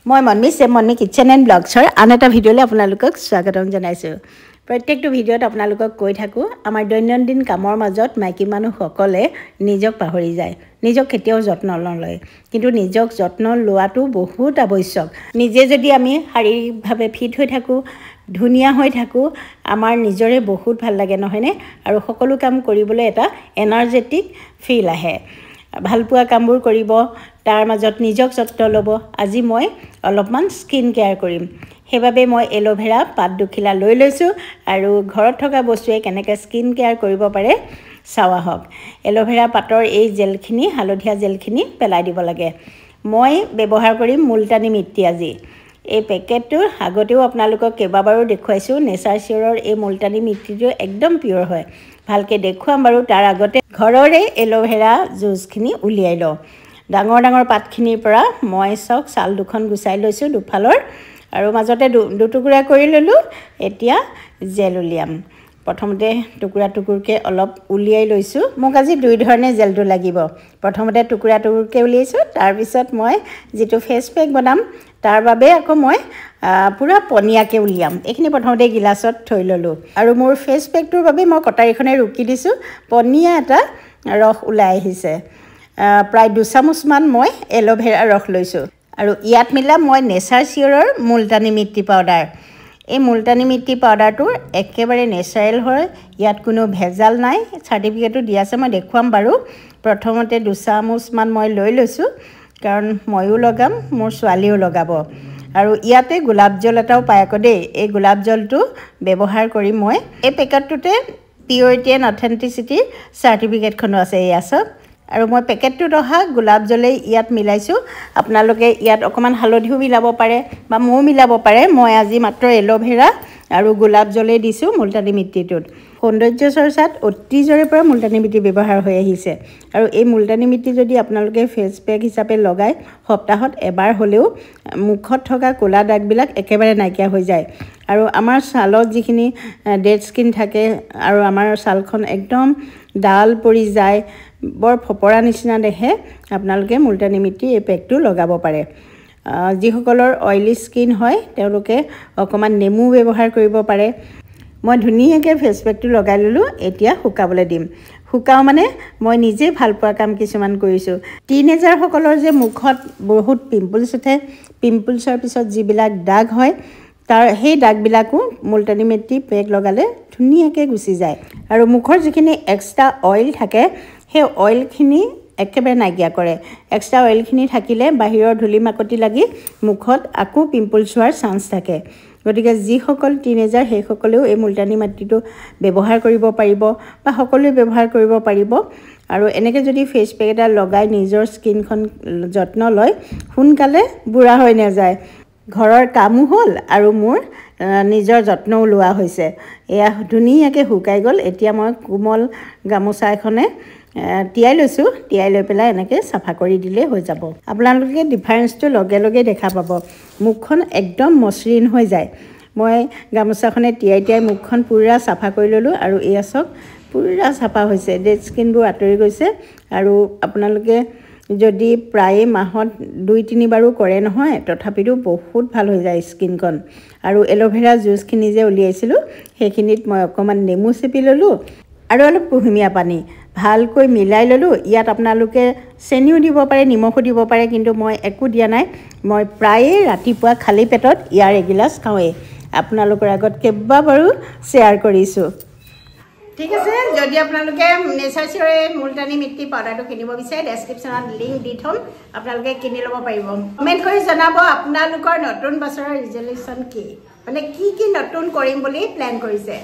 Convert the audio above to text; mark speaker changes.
Speaker 1: মই মন্মি kitchen and ব্লগছৰ আন এটা ভিডিঅ'লৈ আপোনালোকক স্বাগতম জনাইছোঁ। প্ৰত্যেকটো ভিডিঅ'ত আপোনালোকক কৈ থাকোঁ আমাৰ দৈনন্দিন কামৰ মাজত মাইকী মানুহসকলে নিজক পাহৰি যায়, নিজক কেতিয়াও যত্ন নলয়। কিন্তু নিজক যত্ন লোৱাটো বহুত আৱশ্যক। নিজে যদি আমি শাৰীৰিকভাৱে ফিট হৈ থাকোঁ, ধুনীয়া হৈ থাকোঁ, আমাৰ নিজৰে বহুত ভাল লাগে নহয়নে? আৰু সকলো কাম কৰিবলৈ এটা এনাৰ্জেটিক ফিল আহে। ভালপোৱা কামবোৰ কৰিব, তাৰ মাজত নিজক যত্ন ল'ব। আজি মই অলপমান স্কিন কেয়াৰ কৰিম, সেইবাবে মই এল'ভেৰা পাত দুখিলা লৈ লৈছোঁ আৰু ঘৰত থকা বস্তুৱে কেনেকৈ স্কিন কেয়াৰ কৰিব পাৰে চাওঁ আহক। এল'ভেৰা পাতৰ এই জেলখিনি, হালধীয়া জেলখিনি পেলাই দিব লাগে। মই ব্যৱহাৰ কৰিম মুলতানী মিট্টি আজি। এই পেকেটটো আগতেও আপোনালোকক কেইবাবাৰো দেখুৱাইছোঁ। নেচাৰ চিয়ৰৰ এই মুলতানী মিট্টিটো একদম পিয়'ৰ হয়। ভালকৈ দেখুৱাম বাৰু। তাৰ আগতে ঘৰৰে এল'ভেৰা জুচখিনি উলিয়াই লওঁ। ডাঙৰ ডাঙৰ পাতখিনিৰ পৰা মই চাওক ছাল দুখন গুচাই লৈছোঁ দুফালৰ আৰু মাজতে দুটুকুৰা কৰি ল'লোঁ। এতিয়া জেল উলিয়াম। প্ৰথমতে টুকুৰা টুকুৰকৈ অলপ উলিয়াই লৈছোঁ। মোক আজি দুই ধৰণে জেলটো লাগিব। প্ৰথমতে টুকুৰা টুকুৰকৈ উলিয়াইছোঁ, তাৰপিছত মই যিটো ফেচ পেক বনাম তাৰ বাবে আকৌ মই পূৰা পনীয়াকৈ উলিয়াম। এইখিনি প্ৰথমতে গিলাচত থৈ ল'লোঁ আৰু মোৰ ফেচ পেকটোৰ বাবে মই কটাৰীখনে ৰুকি দিছোঁ। পনীয়া এটা ৰস ওলাই আহিছে। প্ৰায় 2 চামুচমান মই এল'ভেৰা ৰস লৈছোঁ আৰু ইয়াত মিলাম মই নেচাৰ চিয়ৰৰ মুলতানী মিট্টি পাউডাৰ। এই মুলতানী মিট্টি পাউডাৰটো একেবাৰে নেচাৰেল হয়, ইয়াত কোনো ভেজাল নাই। চাৰ্টিফিকেটো দিয়া আছে, মই দেখুৱাম বাৰু। প্ৰথমতে 2 চামুচমান মই লৈ লৈছোঁ, কাৰণ ময়ো লগাম, মোৰ ছোৱালীও লগাব। আৰু ইয়াতে গোলাপ জল এটাও পায় আকৌ দেই। এই গোলাপ জলটো ব্যৱহাৰ কৰি মই এই পেকেটটোতে পিয়ৰিটি এণ্ড অথেণ্টিচিটিৰ চাৰ্টিফিকেটখনো আছে, এয়া চাওক। আৰু মই পেকেটটোত অহা গোলাপ জলেই ইয়াত মিলাইছোঁ। আপোনালোকে ইয়াত অকণমান হালধিও মিলাব পাৰে বা মৌ মিলাব পাৰে। মই আজি মাত্ৰ এল'ভেৰা আৰু গোলাপ জলেই দিছোঁ মুলতানী মিট্টিটোত। সৌন্দৰ্য চৰ্চাত অতীজৰে পৰা মুলতানী মিট্টি ব্যৱহাৰ হৈ আহিছে আৰু এই মুলতানী মিট্টি যদি আপোনালোকে ফেচ পেক হিচাপে লগায়, সপ্তাহত এবাৰ হ'লেও মুখত থকা ক'লা দাগবিলাক একেবাৰে নাইকিয়া হৈ যায়। আৰু আমাৰ ছালত যিখিনি ডেড স্কিন থাকে আৰু আমাৰ ছালখন একদম ডাল পৰি যায়, বৰ ফপৰা নিচিনা দেখে, আপোনালোকে মুলতানী মিট্টি এই পেকটো লগাব পাৰে। যিসকলৰ অইলি স্কিন হয় তেওঁলোকে অকণমান নেমু ব্যৱহাৰ কৰিব পাৰে। মই ধুনীয়াকৈ ফেচ পেকটো লগাই ল'লোঁ। এতিয়া শুকাবলৈ দিম। শুকাওঁ মানে মই নিজে ভাল পোৱা কাম কিছুমান কৰিছোঁ। টিনেজাৰসকলৰ যে মুখত বহুত পিম্পলছ উঠে, পিম্পলছৰ পিছত যিবিলাক দাগ হয়, সেই দাগবিলাকো মুলতানী মিট্টি পেক লগালে ধুনীয়াকৈ গুচি যায়। আৰু মুখৰ যিখিনি এক্সট্ৰা অইল থাকে সেই অইলখিনি একেবাৰে নাইকিয়া কৰে। এক্সট্ৰা অইলখিনি থাকিলে বাহিৰৰ ধূলি মাকতি লাগি মুখত আকৌ পিম্পলছ হোৱাৰ চান্স থাকে। গতিকে যিসকল টিনেজাৰ সেইসকলেও এই মুলতানী মিট্টিটো ব্যৱহাৰ কৰিব পাৰিব বা সকলোৱে ব্যৱহাৰ কৰিব পাৰিব। আৰু এনেকৈ যদি ফেচ পেক এটা লগাই নিজৰ স্কিনখন যত্ন লয়, সোনকালে বুঢ়া হৈ নাযায়। ঘৰৰ কামো হ'ল আৰু মোৰ নিজৰ যত্নও লোৱা হৈছে। এয়া ধুনীয়াকৈ শুকাই গ'ল। এতিয়া মই কোমল গামোচা এখনে তিয়াই লৈছোঁ। তিয়াই লৈ পেলাই এনেকৈ চাফা কৰি দিলেই হৈ যাব। আপোনালোকে ডিফাৰেঞ্চটো লগে লগে দেখা পাব। মুখখন একদম মসৃণ হৈ যায়। মই গামোচাখনে তিয়াই মুখখন পূৰা চাফা কৰি ল'লোঁ আৰু এয়া চাওক পূৰা চাফা হৈছে। ডেড স্কিনবোৰ আঁতৰি গৈছে। আৰু আপোনালোকে যদি প্ৰায়ে মাহত 2-3 বাৰো কৰে নহয়, তথাপিতো বহুত ভাল হৈ যায় স্কিনখন। আৰু এল'ভেৰা জুচখিনি যে উলিয়াইছিলোঁ সেইখিনিত মই অকণমান নেমু চেপি ল'লোঁ আৰু অলপ কুহুমীয়া পানী ভালকৈ মিলাই ল'লোঁ। ইয়াত আপোনালোকে চেনিও দিব পাৰে, নিমখো দিব পাৰে, কিন্তু মই একো দিয়া নাই। মই প্ৰায়ে ৰাতিপুৱা খালী পেটত ইয়াৰ এগিলাচ খাওঁৱেই। আপোনালোকৰ আগত কেইবাবাৰো শ্বেয়াৰ কৰিছোঁ। ঠিক আছে, যদি আপোনালোকে নেচাৰ চিয়ৰৰ এই মুলতানী মিট্টি পাউডাৰটো কিনিব বিচাৰে, ডেছক্ৰিপশ্যনত লিংক দি থ'ম, আপোনালোকে কিনি ল'ব পাৰিব। কমেণ্ট কৰি জনাব আপোনালোকৰ নতুন বছৰৰ ৰিজলিউশ্যন কি, মানে কি নতুন কৰিম বুলি প্লেন কৰিছে।